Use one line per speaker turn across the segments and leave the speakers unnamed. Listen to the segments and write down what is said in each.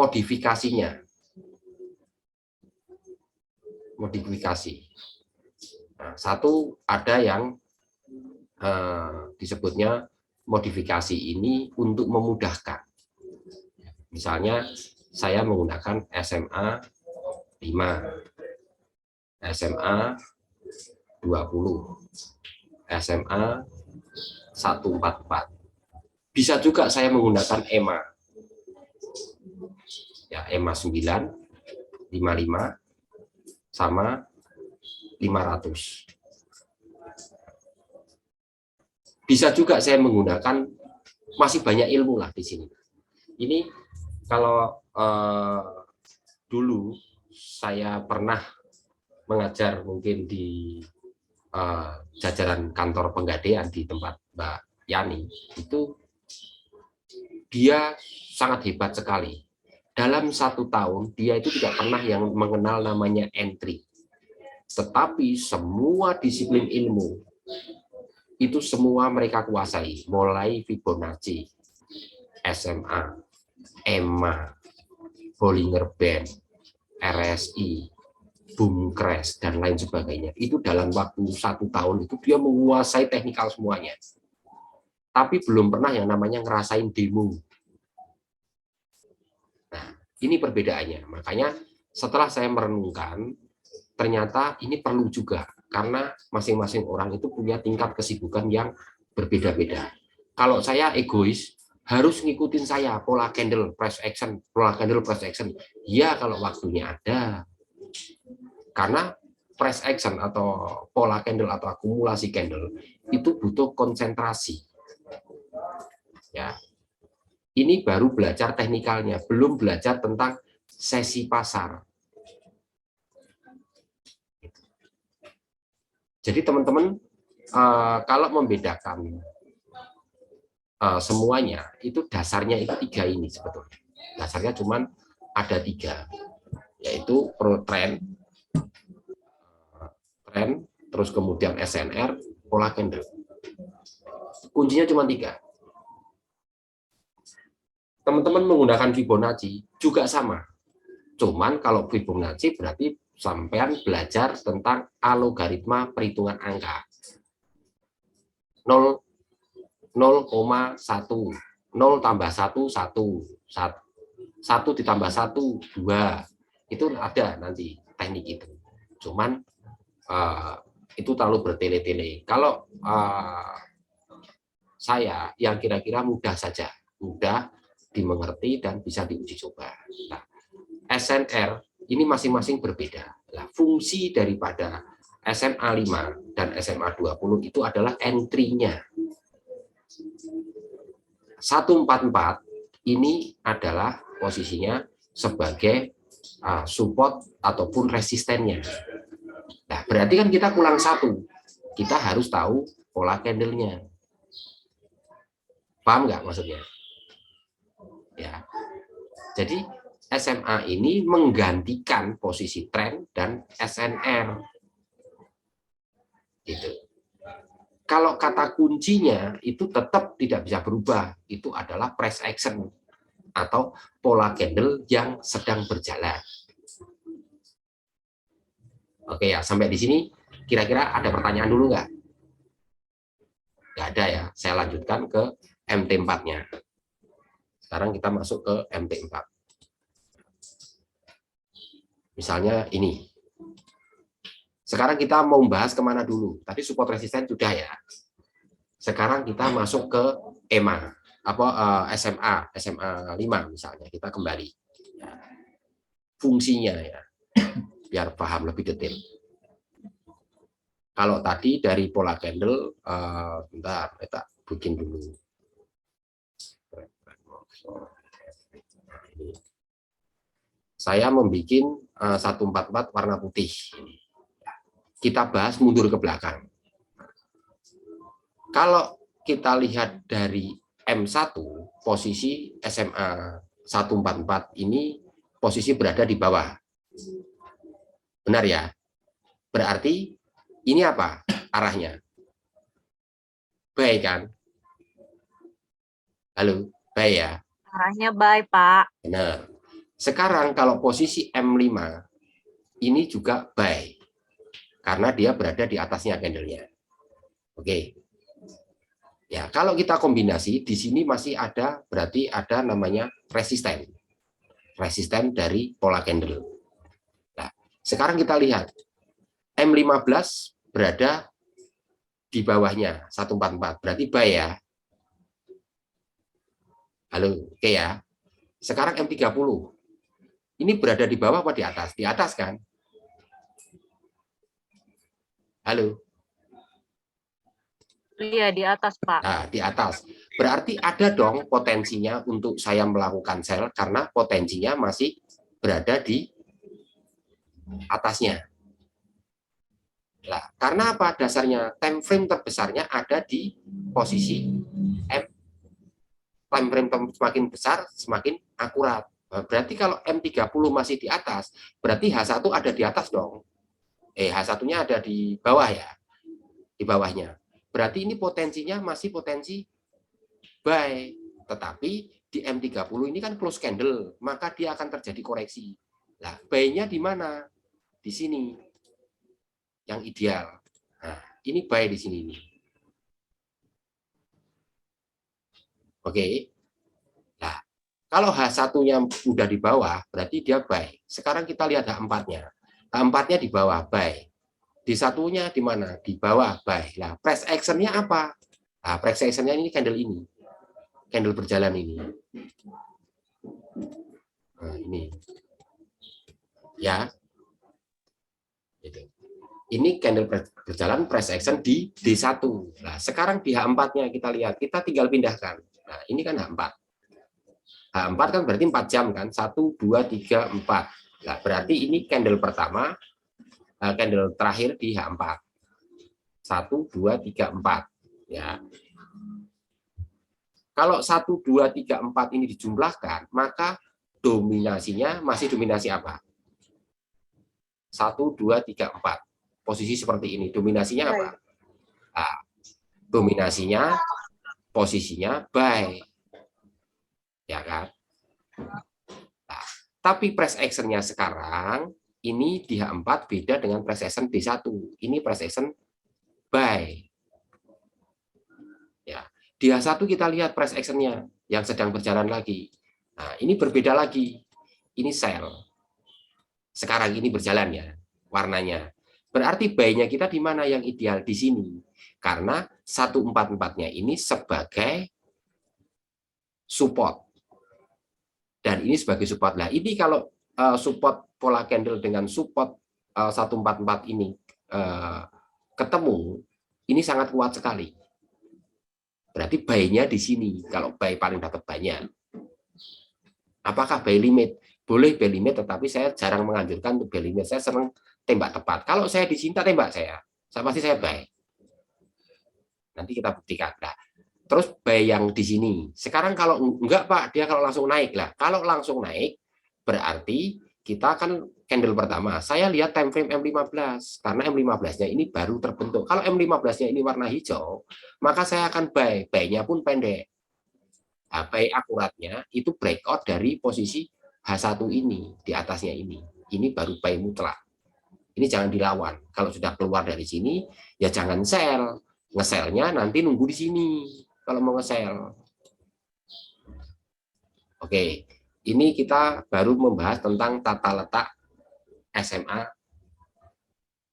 modifikasinya. Modifikasi. Nah, satu ada yang disebutnya modifikasi ini untuk memudahkan. Misalnya saya menggunakan SMA 5, SMA 20, SMA 144. Bisa juga saya menggunakan EMA. Ya, EMA 9, 55 sama 500. Bisa juga saya menggunakan, masih banyak ilmu lah di sini. Ini kalau dulu saya pernah mengajar mungkin di jajaran kantor penggadean di tempat Mbak Yani, itu dia sangat hebat sekali. Dalam 1 tahun dia itu tidak pernah yang mengenal namanya entry. Tetapi semua disiplin ilmu itu semua mereka kuasai, mulai Fibonacci, SMA, EMA, Bollinger Band, RSI, boom crash, dan lain sebagainya. Itu dalam waktu 1 tahun itu dia menguasai teknikal semuanya. Tapi belum pernah yang namanya ngerasain demo. Nah, ini perbedaannya. Makanya setelah saya merenungkan, ternyata ini perlu juga, karena masing-masing orang itu punya tingkat kesibukan yang berbeda-beda. Kalau saya egois, harus ngikutin saya, pola candle, press action, pola candle, press action. Ya, kalau waktunya ada. Karena press action atau pola candle atau akumulasi candle itu butuh konsentrasi. Ya, ini baru belajar teknikalnya, belum belajar tentang sesi pasar. Jadi teman-teman, kalau membedakan semuanya, itu dasarnya itu 3 ini sebetulnya. Dasarnya cuman ada 3, yaitu pro trend, terus kemudian SNR, pola candle. Kuncinya cuma 3. Teman-teman menggunakan Fibonacci juga sama. Cuman kalau Fibonacci berarti sampean belajar tentang algoritma perhitungan angka. 0,1, 0 tambah 1, 1, 1 ditambah 1, 2. Itu ada nanti teknik itu. Cuman itu terlalu bertele-tele. Kalau saya yang kira-kira mudah saja, mudah dimengerti dan bisa diuji coba. Nah, SNR ini masing-masing berbeda. Nah, fungsi daripada SMA 5 dan SMA 20 itu adalah entry-nya. 144 ini adalah posisinya sebagai support ataupun resistennya. Nah, berarti kan kita kurang 1. Kita harus tahu pola candle-nya. Paham nggak maksudnya? Ya. Jadi SMA ini menggantikan posisi trend dan SNR. Gitu. Kalau kata kuncinya itu tetap tidak bisa berubah, itu adalah price action atau pola candle yang sedang berjalan. Oke ya, sampai di sini kira-kira ada pertanyaan dulu nggak? Nggak ada ya, saya lanjutkan ke MT4-nya. Sekarang kita masuk ke MT4. Misalnya ini. Sekarang kita mau bahas kemana dulu? Tadi support resisten sudah ya. Sekarang kita masuk ke EMA, SMA 5 misalnya. Kita kembali. Fungsinya ya, biar paham lebih detail. Kalau tadi dari pola candle, bentar, kita bikin dulu. Saya membuat 144 warna putih. Kita bahas mundur ke belakang. Kalau kita lihat dari M1, posisi SMA 144 ini posisi berada di bawah. Benar ya? Berarti ini apa arahnya? Baik kan? Halo, baik ya?
Arahnya baik, Pak.
Benar. Sekarang kalau posisi M5 ini juga buy karena dia berada di atasnya candlenya. Oke. Ya, kalau kita kombinasi di sini masih ada, berarti ada namanya resisten. Resisten dari pola candle. Nah, sekarang kita lihat M15 berada di bawahnya 144. Berarti buy ya. Halo, oke ya. Sekarang M30. Ini berada di bawah apa di atas? Di atas kan? Halo.
Iya, di atas, Pak.
Nah, di atas. Berarti ada dong potensinya untuk saya melakukan sell karena potensinya masih berada di atasnya. Nah, karena apa? Dasarnya time frame terbesarnya ada di posisi M. Time frame semakin besar, semakin akurat. Nah, berarti kalau M30 masih di atas, berarti H1 ada di atas dong. H1-nya ada di bawah ya. Di bawahnya. Berarti ini potensinya masih potensi buy, tetapi di M30 ini kan close candle, maka dia akan terjadi koreksi. Nah, buy-nya di mana? Di sini. Yang ideal. Nah, ini buy di sini nih. Oke. Nah, kalau H1-nya udah di bawah, berarti dia buy. Sekarang kita lihat H4-nya. H4-nya di bawah, buy. Di satunya di mana? Di bawah, buy. Nah, price action-nya apa? Nah, price action-nya ini candle ini. Candle berjalan ini. Nah, ini. Ya. Itu. Ini candle berjalan price action di D1. Nah, sekarang di H4-nya kita lihat, kita tinggal pindahkan. Nah, ini kan H4. H4 kan berarti 4 jam kan? 1, 2, 3, 4. Nah, berarti ini candle pertama, candle terakhir di H4. 1, 2, 3, 4. Ya. Kalau 1, 2, 3, 4 ini dijumlahkan, maka dominasinya masih dominasi apa? 1, 2, 3, 4. Posisi seperti ini. Dominasinya apa? Nah, dominasinya, posisinya buy. Ya kan? Nah, tapi price action-nya sekarang, ini di H4 beda dengan price action D1. Ini price action buy. Ya. Di H1 kita lihat price action-nya yang sedang berjalan lagi. Nah, ini berbeda lagi. Ini sell. Sekarang ini berjalan ya, warnanya. Berarti buy-nya kita di mana yang ideal? Di sini. Karena 144-nya ini sebagai support. Dan ini sebagai support. Nah, ini kalau support pola candle dengan support 144 ini ketemu, ini sangat kuat sekali. Berarti buy-nya di sini. Kalau buy paling dapat banyak. Apakah buy limit? Boleh buy limit, tetapi saya jarang menganjurkan untuk buy limit. Saya sering tembak tepat. Kalau saya dicinta tembak saya pasti saya buy. Nanti kita buktikan. Nah, terus buy yang di sini. Sekarang kalau enggak Pak, dia kalau langsung naik lah. Kalau langsung naik, berarti kita akan candle pertama. Saya lihat time frame M15 karena M15-nya ini baru terbentuk. Kalau M15-nya ini warna hijau, maka saya akan buy. Buy-nya pun pendek. Nah, buy akuratnya itu breakout dari posisi H1 ini di atasnya ini. Ini baru buy mutlak. Ini jangan dilawan. Kalau sudah keluar dari sini, ya jangan sell. Nge-sell-nya nanti nunggu di sini kalau mau nge-sell. Oke, ini kita baru membahas tentang tata letak SMA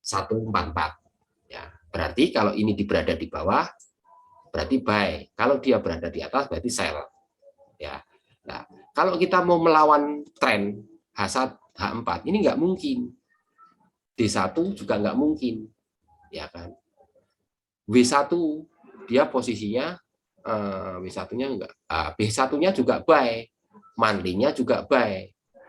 144. Ya, berarti kalau ini berada di bawah, berarti buy. Kalau dia berada di atas, berarti sell. Ya, nah, kalau kita mau melawan tren H1, H4, ini nggak mungkin. D1 juga nggak mungkin, ya kan? W1 dia posisinya W1-nya enggak, B1-nya juga buy, monthly-nya juga buy.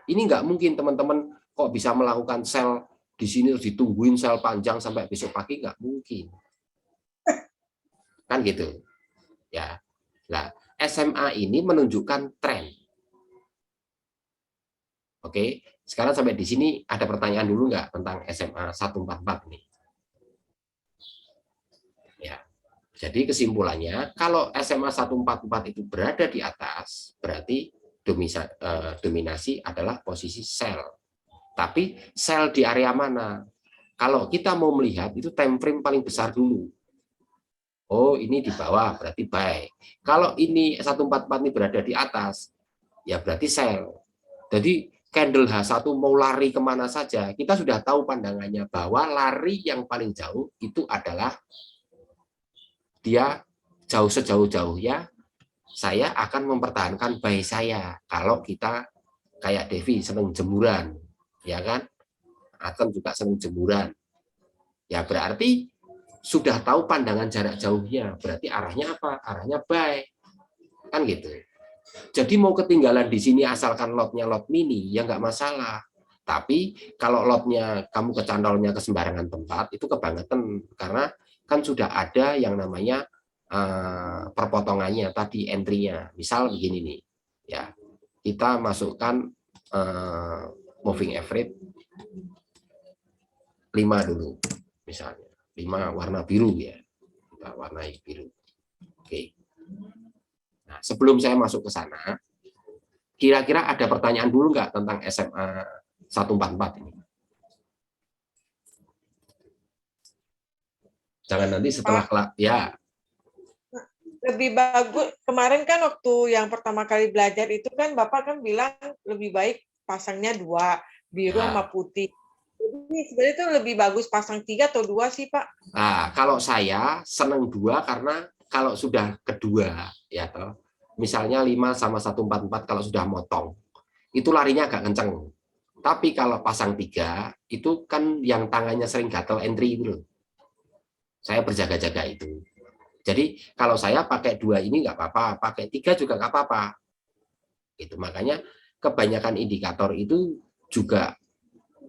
Ini nggak mungkin teman-teman kok bisa melakukan sell di sini terus ditungguin sell panjang sampai besok pagi, nggak mungkin. Kan gitu. Ya. Nah, SMA ini menunjukkan tren. Oke, sekarang sampai di sini ada pertanyaan dulu nggak tentang SMA 144 nih? Ya. Jadi kesimpulannya, kalau SMA 144 itu berada di atas, berarti dominasi adalah posisi sell. Tapi sell di area mana? Kalau kita mau melihat itu time frame paling besar dulu. Oh, ini di bawah berarti buy. Kalau ini 144 ini berada di atas, ya berarti sell. Jadi candle H1 mau lari kemana saja, kita sudah tahu pandangannya bahwa lari yang paling jauh itu adalah dia jauh sejauh-jauhnya saya akan mempertahankan buy saya. Kalau kita kayak Devi seneng jemuran, ya kan? Atom juga seneng jemuran. Ya berarti sudah tahu pandangan jarak jauhnya, berarti arahnya apa? Arahnya buy, kan gitu. Jadi mau ketinggalan di sini asalkan lotnya lot mini, ya nggak masalah. Tapi kalau lotnya kamu kecantolnya ke sembarangan tempat, itu kebangetan. Karena kan sudah ada yang namanya perpotongannya tadi, entry-nya. Misal begini nih, ya kita masukkan moving average 5 dulu, misalnya. 5 warna biru ya, kita warnai biru. Oke. Nah, sebelum saya masuk ke sana, kira-kira ada pertanyaan dulu nggak tentang SMA 144 ini? Jangan nanti setelah ya.
Lebih bagus kemarin kan waktu yang pertama kali belajar itu kan Bapak kan bilang lebih baik pasangnya 2, biru sama putih. Jadi sebenarnya itu lebih bagus pasang 3 atau 2 sih, Pak?
Nah, kalau saya senang 2 karena kalau sudah kedua, ya toh, misalnya 5 sama 144 kalau sudah motong, itu larinya agak kenceng. Tapi kalau pasang 3, itu kan yang tangannya sering gatel entry itu loh. Saya berjaga-jaga itu. Jadi kalau saya pakai 2 ini nggak apa-apa, pakai 3 juga nggak apa-apa. Itu makanya kebanyakan indikator itu juga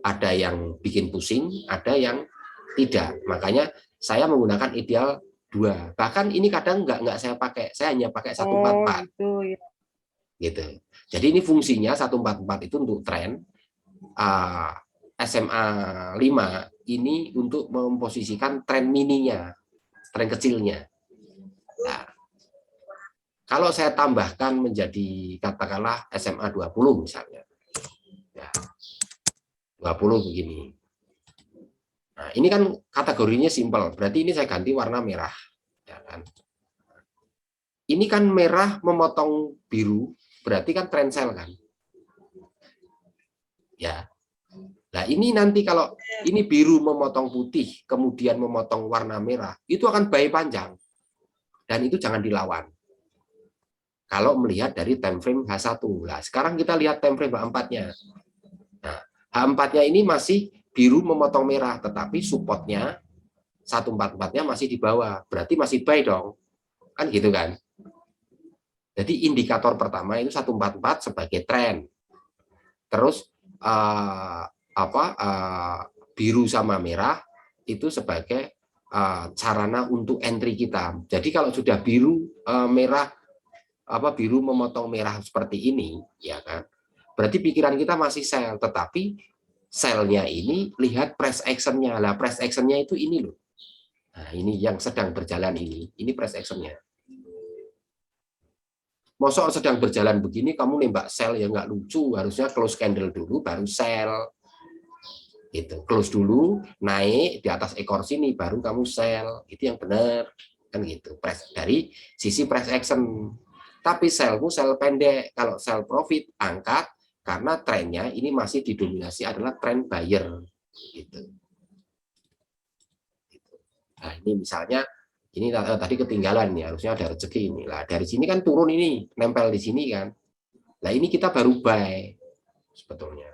ada yang bikin pusing, ada yang tidak. Makanya saya menggunakan ideal 2. Bahkan ini kadang nggak saya pakai, saya hanya pakai 144.
Gitu, ya.
Gitu. Jadi ini fungsinya 144 itu untuk tren, SMA 5 ini untuk memposisikan tren mininya, tren kecilnya. Nah, kalau saya tambahkan menjadi katakanlah SMA 20 misalnya. Ya, 20 begini. Nah, ini kan kategorinya simpel, berarti ini saya ganti warna merah. Ya kan? Ini kan merah memotong biru, berarti kan trend sell kan? Ya. Nah, ini nanti kalau ini biru memotong putih, kemudian memotong warna merah, itu akan buy panjang. Dan itu jangan dilawan. Kalau melihat dari time frame H1. Nah, sekarang kita lihat time frame H4-nya. Nah, H4-nya ini masih biru memotong merah, tetapi supportnya 144-nya masih di bawah. Berarti masih buy dong. Kan gitu kan? Jadi indikator pertama itu 144 sebagai tren. Terus biru sama merah itu sebagai sarana untuk entry kita. Jadi kalau sudah biru merah biru memotong merah seperti ini, ya kan? Berarti pikiran kita masih sell, tetapi sell-nya ini lihat price action-nya. Lah price action-nya itu ini loh. Nah, ini yang sedang berjalan ini. Ini price action-nya. Mosok sedang berjalan begini kamu nembak sell ya nggak lucu, harusnya close candle dulu baru sell. Gitu. Close dulu, naik di atas ekor sini baru kamu sell. Itu yang benar. Kan gitu. Dari sisi price action. Tapi sellmu sell pendek, kalau sell profit angkat karena trennya ini masih didominasi adalah tren buyer gitu. Nah, ini misalnya ini tadi ketinggalan nih, harusnya ada rezeki ini. Lah dari sini kan turun ini, nempel di sini kan. Nah, ini kita baru buy sebetulnya.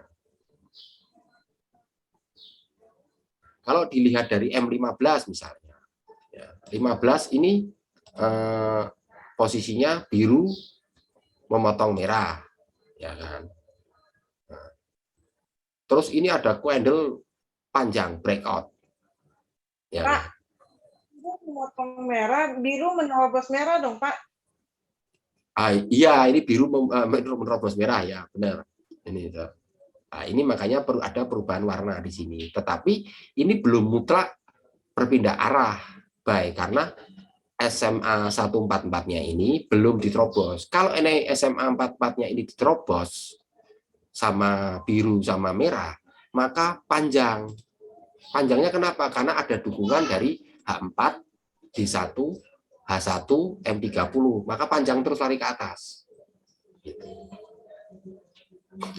Kalau dilihat dari M15 misalnya. Ya, 15 ini posisinya biru memotong merah, ya kan. Nah, terus ini ada candle panjang breakout, ya
Pak,
kan?
memotong merah, biru menerobos merah dong, Pak.
Iya, ini biru menerobos merah ya, benar. Ini makanya perlu ada perubahan warna di sini. Tetapi ini belum mutlak berpindah arah, baik karena SMA 144-nya ini belum diterobos. Kalau ini SMA 44-nya ini diterobos sama biru sama merah, maka panjang. Panjangnya kenapa? Karena ada dukungan dari H4, D1, H1, M30. Maka panjang terus lari ke atas.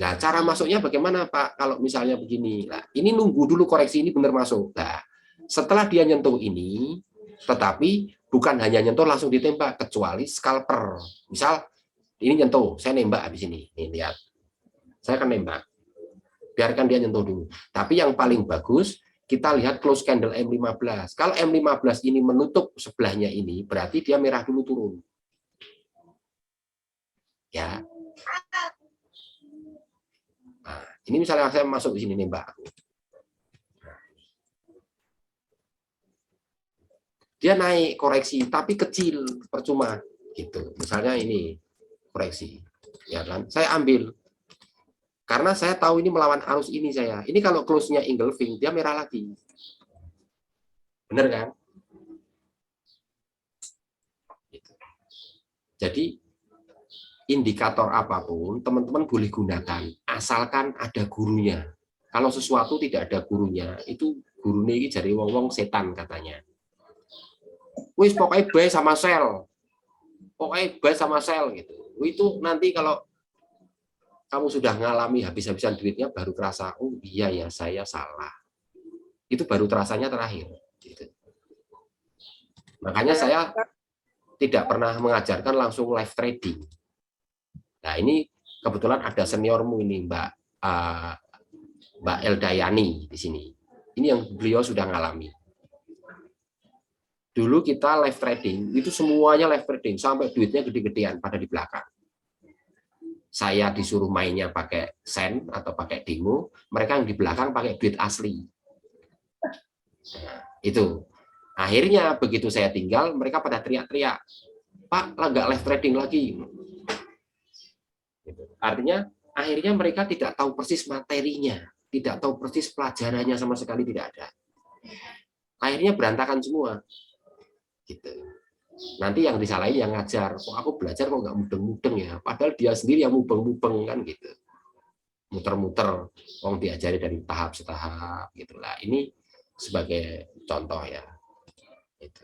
Nah, cara masuknya bagaimana, Pak? Kalau misalnya begini. Nah, ini nunggu dulu koreksi ini benar masuk. Nah, setelah dia nyentuh ini, tetapi bukan hanya nyentuh langsung ditembak, kecuali scalper. Misal, ini nyentuh, saya nembak habis ini. Nih, lihat. Saya akan nembak. Biarkan dia nyentuh dulu. Tapi yang paling bagus, kita lihat close candle M15. Kalau M15 ini menutup sebelahnya ini, berarti dia merah dulu turun. Ya. Nah, ini misalnya saya masuk di sini nembak. Dia naik koreksi, tapi kecil, percuma. Gitu. Misalnya ini koreksi. Ya kan? Saya ambil. Karena saya tahu ini melawan arus ini saya. Ini kalau close-nya engulfing, dia merah lagi. Benar kan? Gitu. Jadi indikator apapun teman-teman boleh gunakan asalkan ada gurunya. Kalau sesuatu tidak ada gurunya, itu gurunya ini jadi wong-wong setan katanya. Wis pokoknya buy sama sel. Pokoknya buy sama sel gitu. Itu nanti kalau kamu sudah ngalami habis-habisan duitnya baru terasa, oh iya ya saya salah. Itu baru terasanya terakhir. Gitu. Makanya saya tidak pernah mengajarkan langsung live trading. Nah ini kebetulan ada seniormu ini Mbak Eldayani di sini. Ini yang beliau sudah ngalami. Dulu kita live trading itu semuanya live trading sampai duitnya gede-gedean pada di belakang. Saya disuruh mainnya pakai sen atau pakai demo, mereka yang di belakang pakai duit asli. Nah, itu. Akhirnya begitu saya tinggal, mereka pada teriak-teriak, Pak, nggak live trading lagi. Artinya akhirnya mereka tidak tahu persis materinya, tidak tahu persis pelajarannya sama sekali tidak ada. Akhirnya berantakan semua. Gitu. Nanti yang disalahin yang ngajar, kok aku belajar kok nggak mudeng-mudeng ya, padahal dia sendiri yang mubeng-mubeng kan gitu, muter-muter, diajari dari tahap setahap gitulah. Ini sebagai contoh ya. Itu.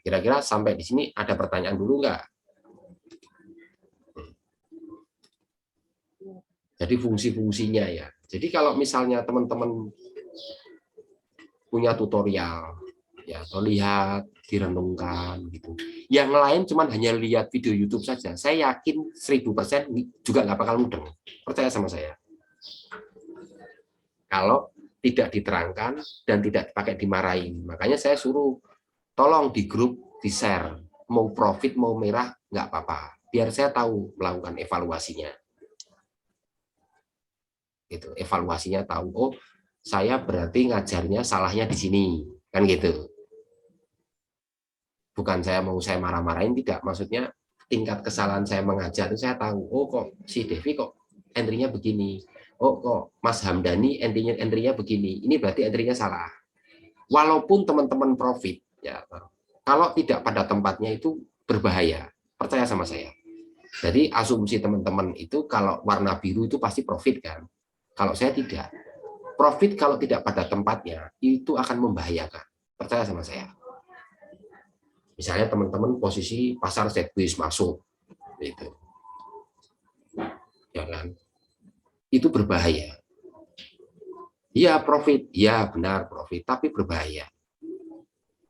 Kira-kira sampai di sini ada pertanyaan dulu nggak? Jadi fungsi-fungsinya ya. Jadi kalau misalnya teman-teman punya tutorial, ya atau lihat, direnungkan gitu. Yang lain cuma hanya lihat video YouTube saja. Saya yakin 1000% juga nggak bakal mudeng. Percaya sama saya. Kalau tidak diterangkan dan tidak pakai dimarahin. Makanya saya suruh tolong di grup di-share. Mau profit, mau merah, nggak apa-apa. Biar saya tahu melakukan evaluasinya. Gitu. Evaluasinya tahu, oh saya berarti ngajarnya salahnya di sini. Kan gitu. Bukan saya marah-marahin, tidak. Maksudnya tingkat kesalahan saya mengajar itu saya tahu, oh kok si Devi kok entry-nya begini. Oh kok Mas Hamdani entry-nya begini. Ini berarti entry-nya salah. Walaupun teman-teman profit, ya kalau tidak pada tempatnya itu berbahaya. Percaya sama saya. Jadi asumsi teman-teman itu kalau warna biru itu pasti profit kan. Kalau saya tidak. Profit kalau tidak pada tempatnya itu akan membahayakan. Percaya sama saya. Misalnya teman-teman posisi pasar sideways masuk, gitu, ya kan? Itu berbahaya. Iya profit, iya benar profit, tapi berbahaya.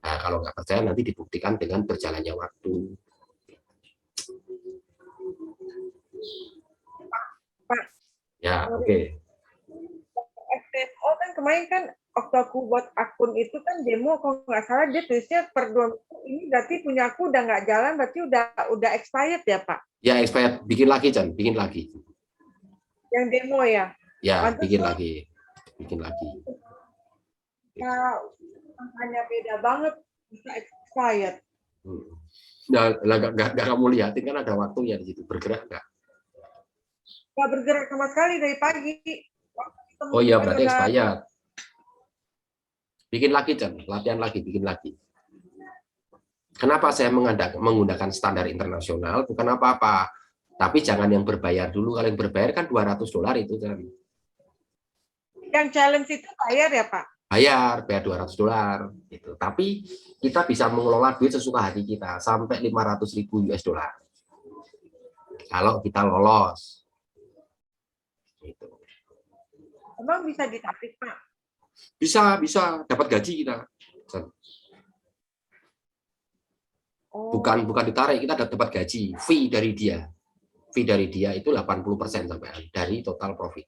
Nah, kalau nggak percaya nanti dibuktikan dengan berjalannya waktu.
Pak,
Ya, oke.
FTO kan kemarin kan waktu aku buat akun itu kan demo kalau nggak salah dia tulisnya per 2 minggu, ini berarti punya aku udah nggak jalan, berarti udah expired ya Pak?
Ya expired, bikin lagi Chan, bikin lagi.
Yang demo ya?
Ya,
Pantes
bikin lagi, bikin lagi.
Ya, angkanya beda banget, bisa expired.
Nah, nggak kamu lihatin kan ada waktunya di situ, bergerak nggak?
nggak bergerak sama sekali dari pagi.
Oh iya, berarti
Udah
expired. Bikin lagi, Chan. Latihan lagi, bikin lagi. Kenapa saya menggunakan standar internasional? Bukan apa-apa. Tapi jangan yang berbayar dulu. Kalau yang berbayar kan $200 itu, Chan.
yang challenge itu bayar ya Pak?
Bayar $200 gitu. Tapi kita bisa mengelola duit sesuka hati kita sampai 500.000 US dollar kalau kita lolos gitu.
Emang bisa ditarik Pak?
Bisa dapat gaji kita. Bukan ditarik, kita dapat gaji, fee dari dia. Fee dari dia itu 80% sampai dari total profit.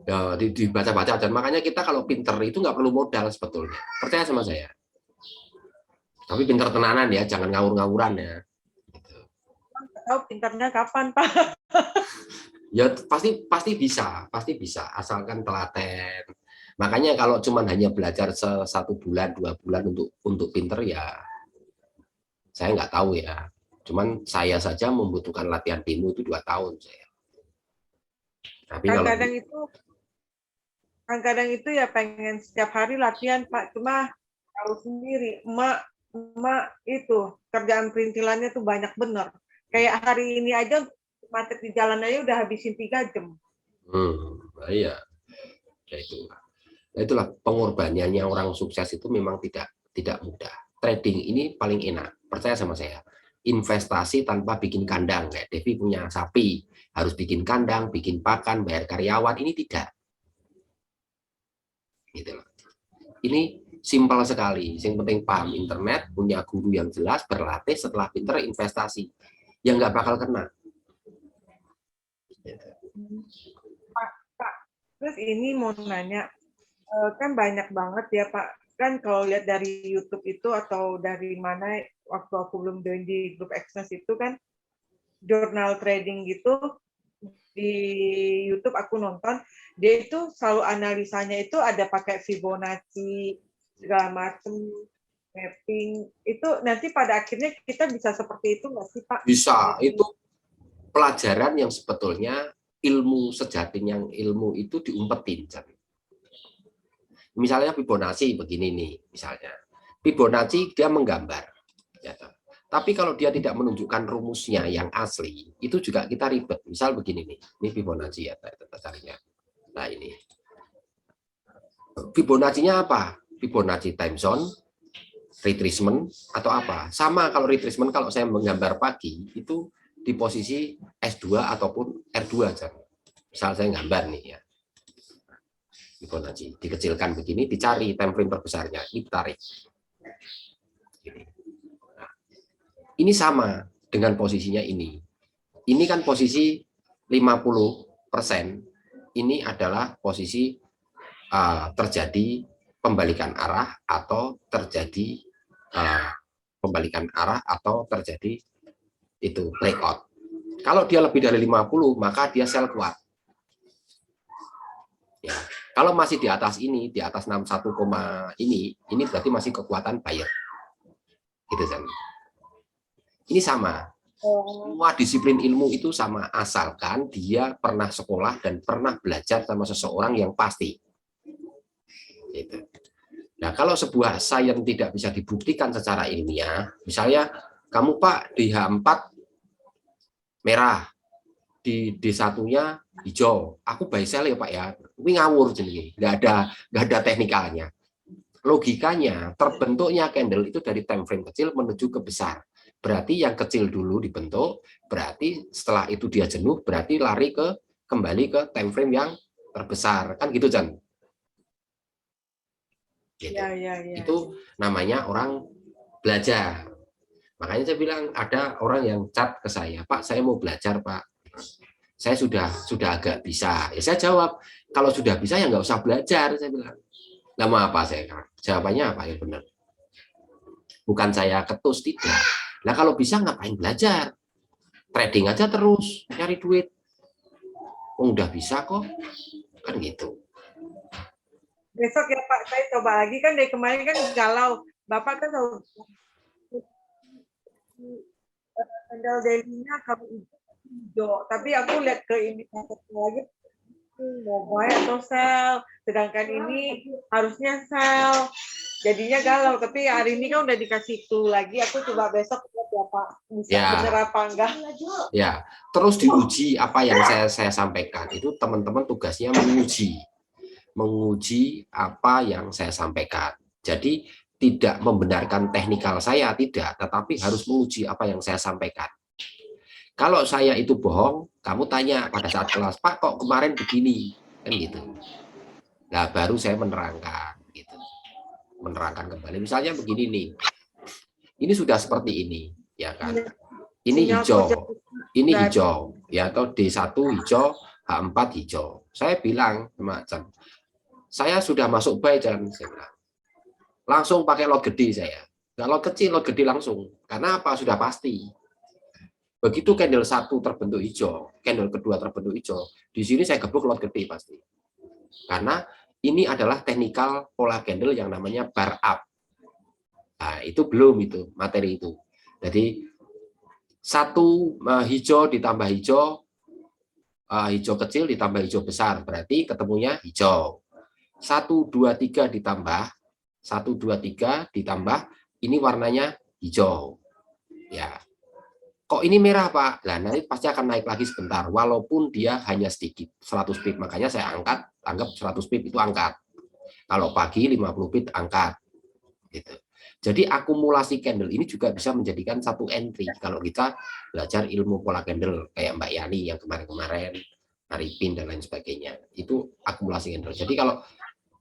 Ya, dibaca-baca, dan makanya kita kalau pinter itu nggak perlu modal sebetulnya, percaya sama saya. Tapi pinter tenanan ya, jangan ngawur-ngawuran ya.
Tahu pintarnya kapan Pak?
Ya pasti bisa asalkan telaten. Makanya kalau cuma hanya belajar 1 bulan 2 bulan untuk pinter ya, saya nggak tahu ya. Cuman saya saja membutuhkan latihan demo itu 2 tahun saya. Tapi kalau
Kadang-kadang itu ya pengen setiap hari latihan Pak, cuma tahu sendiri emak itu kerjaan perintilannya tuh banyak bener. Kayak hari ini aja macet di jalan aja udah habisin 3 jam.
nah iya, ya itu. Nah, itulah pengorbanannya orang sukses itu memang tidak mudah. Trading ini paling enak, percaya sama saya. Investasi tanpa bikin kandang, kayak Devi punya sapi, harus bikin kandang, bikin pakan, bayar karyawan, ini tidak. Gitu loh. Ini simpel sekali. Yang penting paham internet, punya guru yang jelas, berlatih, setelah pinter investasi. Yang nggak bakal kena. Gitu.
Pak, terus ini mau nanya, kan banyak banget ya Pak, kan kalau lihat dari YouTube itu atau dari mana waktu aku belum join di grup Exness itu kan jurnal trading gitu di YouTube aku nonton, dia itu selalu analisanya itu ada pakai Fibonacci segala macam mapping itu nanti pada akhirnya kita bisa seperti itu nggak sih Pak?
Bisa, itu pelajaran yang sebetulnya ilmu sejatinya, yang ilmu itu diumpetin. Misalnya Fibonacci begini nih, misalnya Fibonacci dia menggambar, ya. Tapi kalau dia tidak menunjukkan rumusnya yang asli, itu juga kita ribet. Misal begini nih, ini Fibonacci ya, kita carinya. Nah ini, Fibonacci-nya apa? Fibonacci time zone, retracement atau apa? Sama kalau retracement, kalau saya menggambar pagi itu di posisi S2 ataupun R2 aja. Misal saya gambar nih ya, Fibonacci dikecilkan begini, dicari time frame terbesarnya, ini ditarik. Nah, ini sama dengan posisinya ini. Ini kan posisi 50%. Ini adalah posisi terjadi pembalikan arah atau terjadi pembalikan arah atau terjadi itu breakout. Kalau dia lebih dari 50, maka dia sell kuat. Ya. Kalau masih di atas ini, di atas 61, ini berarti masih kekuatan buyer. Gitu kan. Ini sama. Semua disiplin ilmu itu sama, asalkan dia pernah sekolah dan pernah belajar sama seseorang yang pasti. Gitu. Nah, kalau sebuah sains tidak bisa dibuktikan secara ilmiah, misalnya kamu Pak di H4 merah, di D1-nya hijau, aku buy sell ya Pak ya, ini ngawur jadi nggak ada teknikalnya. Logikanya terbentuknya candle itu dari time frame kecil menuju ke besar. Berarti yang kecil dulu dibentuk, berarti setelah itu dia jenuh, berarti lari kembali ke time frame yang terbesar, kan gitu Jan? Gitu.
Ya.
Itu namanya orang belajar. Makanya saya bilang ada orang yang chat ke saya, Pak, saya mau belajar Pak. Saya sudah agak bisa. Ya saya jawab, kalau sudah bisa ya nggak usah belajar, saya bilang. Lama apa saya? Jawabannya apa yang benar? Bukan saya ketus, tidak. Nah kalau bisa ngapain belajar? Trading aja terus, nyari duit. Oh, udah bisa kok, kan gitu.
Besok ya Pak, saya coba lagi kan dari kemarin kan galau. Bapak kan Candle daily-nya kalau hijau, tapi aku lihat ke indikator lagi mau buy atau sell, sedangkan ini harusnya sell, jadinya galau. Tapi hari ini kan udah dikasih clue lagi, aku coba besok lihat ya Pak, bisa bener apa enggak.
Ya, terus diuji apa yang saya sampaikan. Itu teman-teman tugasnya menguji apa yang saya sampaikan. Jadi tidak membenarkan teknikal saya, tidak, tetapi harus menguji apa yang saya sampaikan. Kalau saya itu bohong, kamu tanya pada saat kelas, Pak kok kemarin begini, kan gitu. Nah baru saya menerangkan, gitu, menerangkan kembali. Misalnya begini nih, ini sudah seperti ini, ya kan? Ini hijau, ya, atau D1 hijau, H4 hijau. Saya bilang semacam, saya sudah masuk buy dan saya bilang, langsung pakai lot gede saya. Nggak lot kecil, lot gede langsung. Karena apa? Sudah pasti. Begitu candle 1 terbentuk hijau, candle kedua terbentuk hijau, di sini saya gebuk lot gede pasti. Karena ini adalah teknikal pola candle yang namanya bar up. Nah, itu belum itu, materi itu. Jadi, satu hijau ditambah hijau, hijau kecil ditambah hijau besar, berarti ketemunya hijau. 1, 2, 3 ditambah, 1, 2, 3 ditambah, ini warnanya hijau. Ya, kok ini merah Pak? Nah nanti pasti akan naik lagi sebentar, walaupun dia hanya sedikit, 100 pip, makanya saya anggap 100 pip itu angkat. Kalau pagi 50 pip angkat. Gitu. Jadi akumulasi candle ini juga bisa menjadikan satu entry kalau kita belajar ilmu pola candle kayak Mbak Yani yang kemarin-kemarin, Arifin dan lain sebagainya. Itu akumulasi candle. Jadi kalau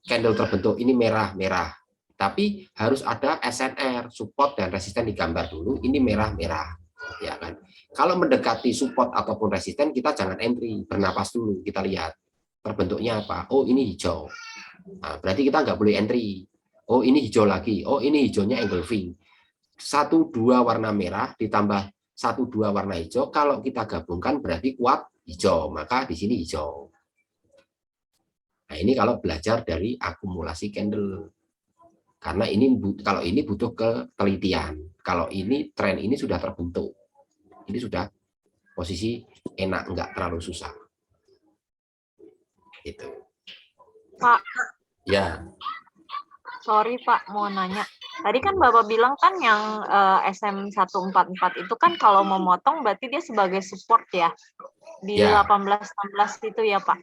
candle terbentuk ini merah-merah, tapi harus ada SNR, support dan resisten digambar dulu, ini merah-merah. Ya kan? Kalau mendekati support ataupun resisten, kita jangan entry, bernapas dulu, kita lihat terbentuknya apa. Oh ini hijau, nah, berarti kita nggak boleh entry. Oh ini hijau lagi, oh ini hijaunya engulfing. 1, 2 warna merah ditambah 1, 2 warna hijau, kalau kita gabungkan berarti kuat hijau, maka di sini hijau. Nah ini kalau belajar dari akumulasi candle. Karena ini kalau ini butuh ketelitian. Kalau ini tren ini sudah terbentuk. Ini sudah posisi enak, enggak terlalu susah. Gitu.
Pak.
Ya.
Sorry Pak, mau nanya. Tadi kan Bapak bilang kan yang SM144 itu kan kalau memotong berarti dia sebagai support ya. Di 18-16 itu ya Pak.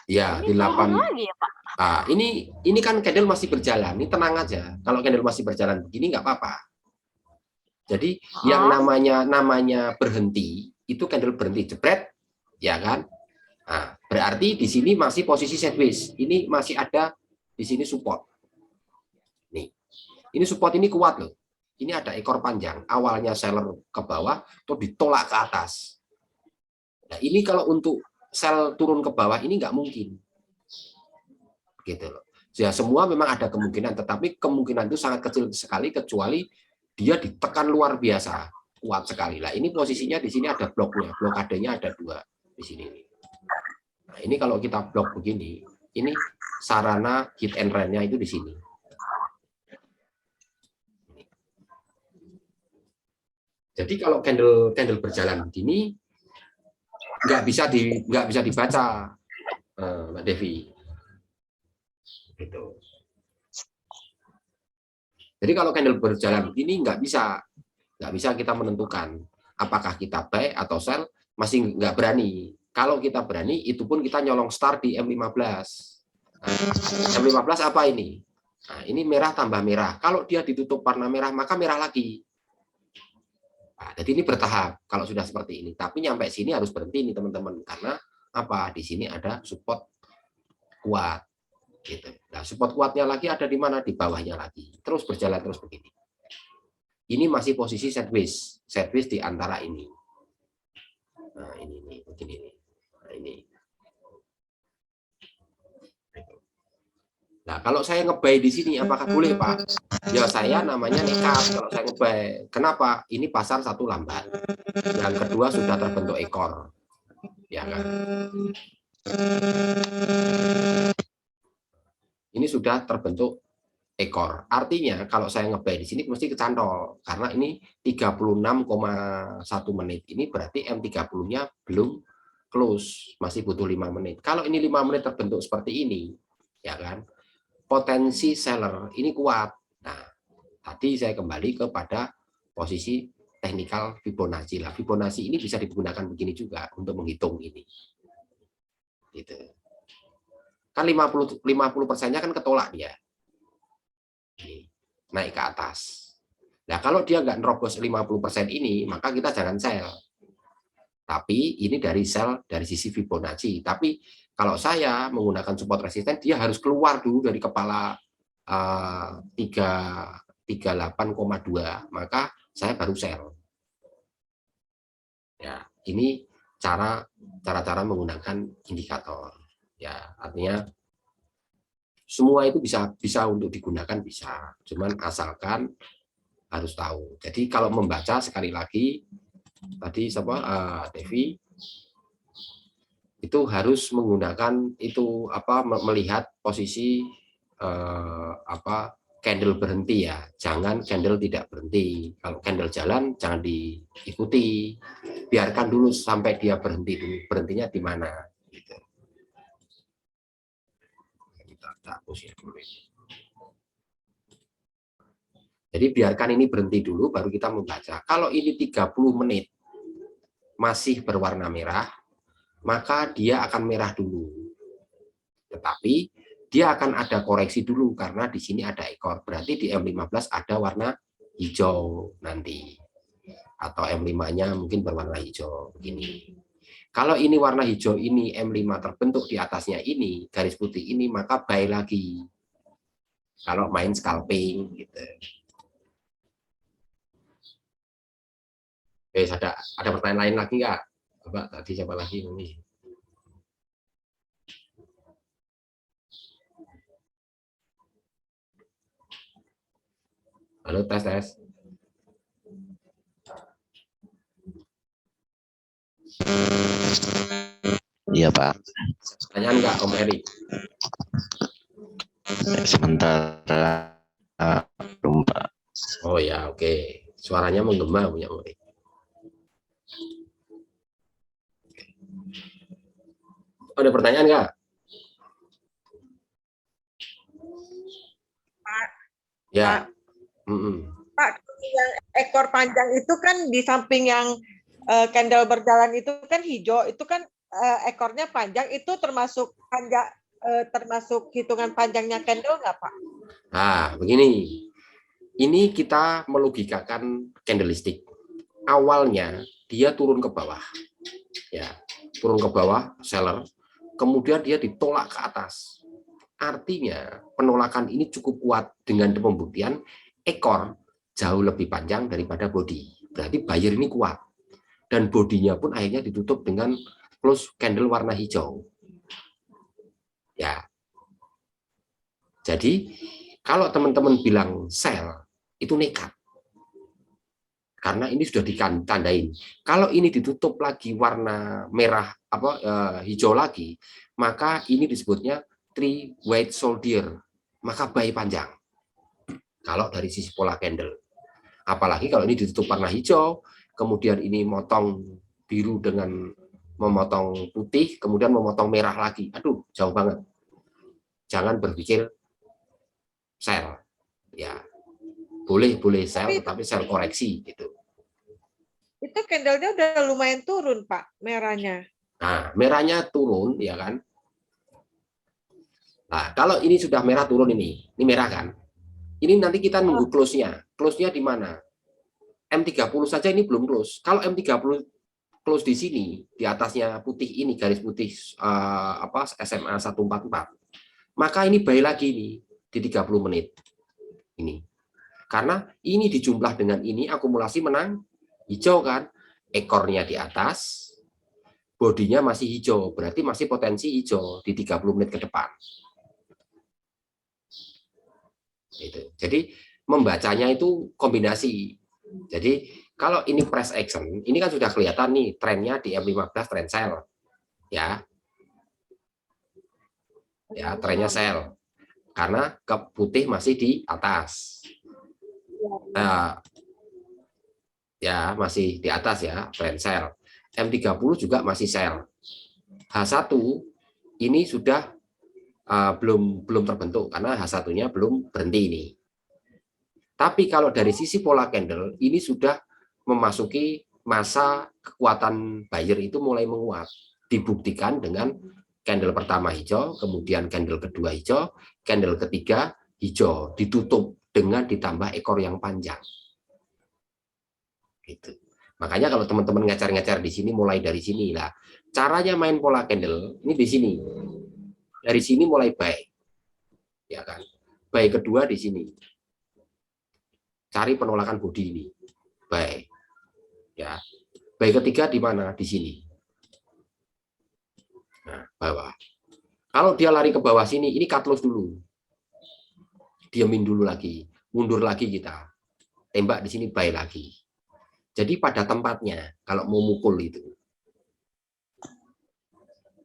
Ya,
ini
di 8
lagi ya Pak.
Ah, ini kan candle masih berjalan. Ini tenang aja. Kalau candle masih berjalan begini nggak apa-apa. Jadi yang namanya berhenti itu candle berhenti jebret, ya kan? Nah, berarti di sini masih posisi sideways. Ini masih ada di sini support. Nih, ini support ini kuat loh. Ini ada ekor panjang. Awalnya seller ke bawah, atau ditolak ke atas. Nah, ini kalau untuk sell turun ke bawah ini nggak mungkin. Gitu loh. Ya semua memang ada kemungkinan, tetapi kemungkinan itu sangat kecil sekali kecuali dia ditekan luar biasa kuat sekali. Lah ini posisinya di sini ada bloknya, blokadenya ada 2 di sini. Nah, ini kalau kita blok begini, ini sarana hit and run-nya itu di sini. Jadi kalau candle berjalan begini nggak bisa dibaca, Mbak Devi. Gitu. Jadi kalau candle berjalan begini nggak bisa kita menentukan apakah kita buy atau sell, masih nggak berani. Kalau kita berani, itu pun kita nyolong start di M15. Nah, M15 apa ini? Nah, ini merah tambah merah. Kalau dia ditutup warna merah, maka merah lagi. Nah, jadi ini bertahap kalau sudah seperti ini. Tapi nyampe sini harus berhenti nih teman-teman, karena apa? Di sini ada support kuat. Gitu. Nah, support kuatnya lagi ada di mana? Di bawahnya lagi. Terus berjalan terus begini. Ini masih posisi sideways di antara ini. Nah, ini nih, begini nih. Nah, ini. Nah, kalau saya nge-buy di sini apakah boleh, Pak? Ya saya namanya nekat kalau saya nge-buy. Kenapa? Ini pasar satu lambat. Yang kedua sudah terbentuk ekor. Ya kan? Ini sudah terbentuk ekor. Artinya kalau saya nge-buy di sini mesti kecantol karena ini 36,1 menit. Ini berarti M30-nya belum close, masih butuh 5 menit. Kalau ini 5 menit terbentuk seperti ini, ya kan? Potensi seller ini kuat. Nah, tadi saya kembali kepada posisi teknikal Fibonacci lah. Fibonacci ini bisa digunakan begini juga untuk menghitung ini. Gitu. Kan 50%-nya kan ketolak dia. Naik ke atas. Nah, kalau dia nggak nerobos 50% ini, maka kita jangan sell. Tapi ini dari sell dari sisi Fibonacci. Tapi kalau saya menggunakan support resisten, dia harus keluar dulu dari kepala 38,2, maka saya baru sell. Ya, ini cara-cara menggunakan indikator. Ya, artinya semua itu bisa untuk digunakan bisa, cuman asalkan harus tahu. Jadi kalau membaca sekali lagi tadi Devi itu harus menggunakan itu melihat posisi candle berhenti ya, jangan candle tidak berhenti. Kalau candle jalan jangan diikuti, biarkan dulu sampai dia berhenti dulu, berhentinya di mana. Gitu. Jadi biarkan ini berhenti dulu baru kita membaca. Kalau ini 30 menit masih berwarna merah, maka dia akan merah dulu. Tetapi dia akan ada koreksi dulu karena di sini ada ekor. Berarti di M15 ada warna hijau nanti. Atau M5-nya mungkin berwarna hijau begini. Kalau ini warna hijau ini M5 terbentuk di atasnya ini, garis putih ini, maka buy lagi. Kalau main scalping gitu. Ada pertanyaan lain lagi nggak? Coba tadi siapa lagi ini? Halo, tes.
Iya, Pak.
Pertanyaan nggak, Om Eri?
Sementara belum, Pak.
Oh ya, oke. Suaranya menggema punya Om Eri. Ada pertanyaan nggak?
Pak.
Ya.
Pak, yang ekor panjang itu kan di samping yang candle berjalan itu kan hijau, itu kan ekornya panjang, itu termasuk panjang, termasuk hitungan panjangnya candle nggak, Pak?
Nah, begini. Ini kita melogikakan candlestick. Awalnya dia turun ke bawah. Ya, turun ke bawah seller, kemudian dia ditolak ke atas. Artinya penolakan ini cukup kuat dengan pembuktian ekor jauh lebih panjang daripada body. Berarti buyer ini kuat. Dan bodinya pun akhirnya ditutup dengan close candle warna hijau. Ya. Jadi kalau teman-teman bilang sell itu nekat. Karena ini sudah ditandain. Kalau ini ditutup lagi warna merah hijau lagi, maka ini disebutnya three weight soldier, maka buy panjang. Kalau dari sisi pola candle. Apalagi kalau ini ditutup warna hijau, kemudian ini motong biru dengan memotong putih, kemudian memotong merah lagi. Aduh, jauh banget. Jangan berpikir sell. Ya. Boleh sell, tetapi sell koreksi gitu.
Itu candle-nya udah lumayan turun, Pak, merahnya.
Nah, merahnya turun, ya kan? Nah, kalau ini sudah merah turun ini merah kan? Ini nanti kita nunggu close-nya. Close-nya di mana? M30 saja ini belum close. Kalau M30 close di sini, di atasnya putih ini, garis putih SMA 144, maka ini buy lagi nih di 30 menit. Ini. Karena ini dijumlah dengan ini akumulasi menang hijau kan, ekornya di atas, bodinya masih hijau, berarti masih potensi hijau di 30 menit ke depan. Itu. Jadi membacanya itu kombinasi. Jadi kalau ini price action, ini kan sudah kelihatan nih trennya di M15 trend sell. Ya. Ya, trennya sell. karena ke putih masih di atas. Ya, masih di atas ya, brand sel. M30 juga masih sel. H1 ini sudah belum terbentuk karena H1-nya belum berhenti ini. Tapi kalau dari sisi pola candle ini sudah memasuki masa kekuatan buyer itu mulai menguat. Dibuktikan dengan candle pertama hijau, kemudian candle kedua hijau, candle ketiga hijau, ditutup dengan ditambah ekor yang panjang. Gitu. Makanya kalau teman-teman ngajar-ngajar di sini mulai dari sini lah. Caranya main pola candle ini di sini. Dari sini mulai buy. Ya kan? Buy kedua di sini. Cari penolakan body ini. Buy. Ya. Buy ketiga di mana? Di sini. Nah, bawah. Kalau dia lari ke bawah sini, ini cut loss dulu. Diamin dulu lagi. Mundur lagi kita. Tembak di sini, buy lagi. Jadi pada tempatnya kalau mau mukul itu.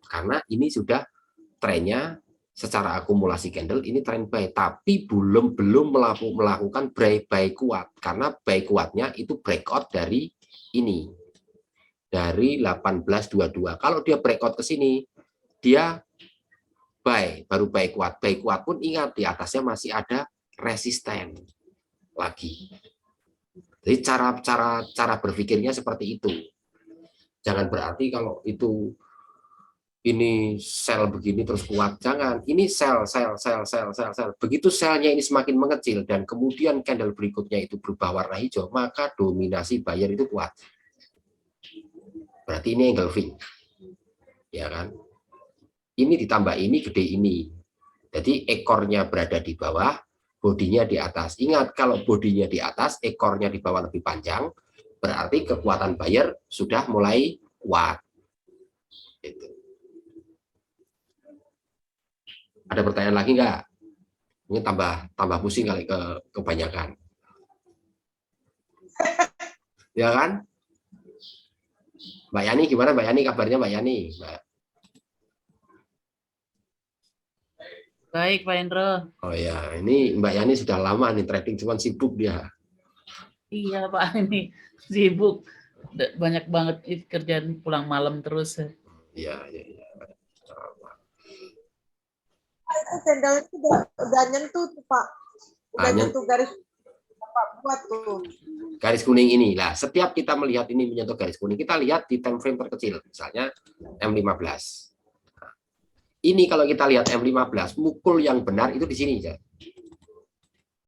Karena ini sudah trennya secara akumulasi candle ini tren buy, tapi belum melakukan buy kuat karena buy kuatnya itu breakout dari ini. Dari 1822. Kalau dia breakout ke sini, dia buy, baru buy kuat. Buy kuat pun ingat di atasnya masih ada resisten lagi. Jadi cara berpikirnya seperti itu. Jangan berarti kalau itu ini sel begini terus kuat, jangan. Ini sel. Begitu selnya ini semakin mengecil dan kemudian candle berikutnya itu berubah warna hijau, maka dominasi buyer itu kuat. Berarti ini engulfing, ya kan? Ini ditambah ini gede ini. Jadi ekornya berada di bawah, bodinya di atas. Ingat kalau bodinya di atas, ekornya di bawah lebih panjang, berarti kekuatan buyer sudah mulai kuat. Itu. Ada pertanyaan lagi nggak? Ini tambah pusing kali kebanyakan. Ya kan? Mbak Yani gimana Mbak Yani? Kabarnya Mbak Yani?
Baik Pak Indro.
Oh ya, ini Mbak Yani sudah lama nih trading, cuman sibuk dia.
Iya Pak, ini sibuk. Banyak banget kerjaan, pulang malam terus.
Iya.
Candle itu udah nyentuh tuh Pak. Udah nyentuh garis Pak buat tuh.
Garis kuning ini lah. Setiap kita melihat ini menyentuh garis kuning, kita lihat di time frame terkecil, misalnya M15. Ini kalau kita lihat M15, mukul yang benar itu di sini,